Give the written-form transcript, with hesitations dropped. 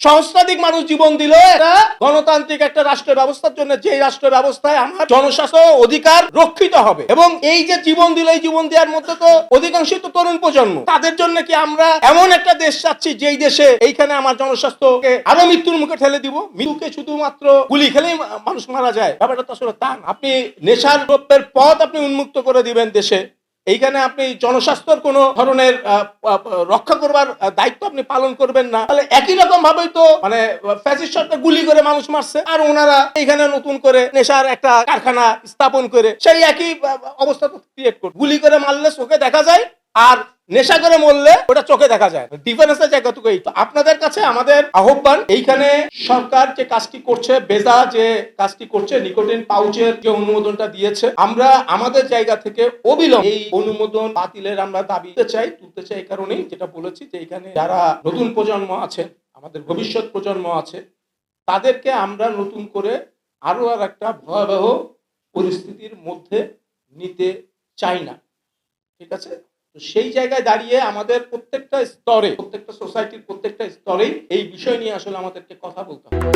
সহস্রাধিক মানুষ জীবন দিল এটা গণতান্ত্রিক একটা রাষ্ট্র ব্যবস্থার জন্য, যে রাষ্ট্র ব্যবস্থায় আমার জনস্বাস্থ্য অধিকার রক্ষিত হবে। এবং এই যে জীবন দিল, এই জীবন দেওয়ার মধ্যে তো অধিকাংশই তো তরুণ প্রজন্ম। তাদের জন্য কি আমরা এমন একটা দেশ চাচ্ছি যেই দেশে এইখানে আমার জনস্বাস্থ্যকে আরো মৃত্যুর মুখে ঠেলে দিব? মৃত্যুকে শুধুমাত্র গুলি খেলেই মানুষ মারা যায়, ব্যাপারটা তো আসলে তা না। আপনি নেশার দ্রব্যের পথ আপনি উন্মুক্ত করে দিবেন দেশে, এইখানে আপনি জনস্বাস্থ্যের কোন ধরনের রক্ষা করবার দায়িত্ব আপনি পালন করবেন না, তাহলে একই রকম ভাবেই তো মানে ফ্যাসিস্ট সরকার গুলি করে মানুষ মারছে, আর ওনারা এইখানে নতুন করে নেশার একটা কারখানা স্থাপন করে সেই একই অবস্থা তো ক্রিয়েট করবে। গুলি করে মারলে চোখে দেখা যায়, আর নেশা করে মরলে ওটা চোখে দেখা যায়। ডিফারেন্সের জায়গাটুকু এই। তো আপনাদের কাছে আমাদের আহ্বান, এইখানে সরকার যে কাজটি করছে, বেজা যে কাজটি করছে, নিকোটিন পাউচের যে অনুমোদনটা দিয়েছে, আমরা আমাদের জায়গা থেকে অবিলম্বে এই অনুমোদন বাতিলের আমরা দাবি তুলতে চাই। এই কারণেই যেটা বলেছি যে এখানে যারা নতুন প্রজন্ম আছে, আমাদের ভবিষ্যৎ প্রজন্ম আছে, তাদেরকে আমরা নতুন করে আরো আর একটা ভয়াবহ পরিস্থিতির মধ্যে নিতে চাই না। ঠিক আছে? তো সেই জায়গায় দাঁড়িয়ে আমাদের প্রত্যেকটা স্তরে, প্রত্যেকটা সোসাইটির প্রত্যেকটা স্তরেই এই বিষয় নিয়ে আসলে আমাদেরকে কথা বলতে হবে।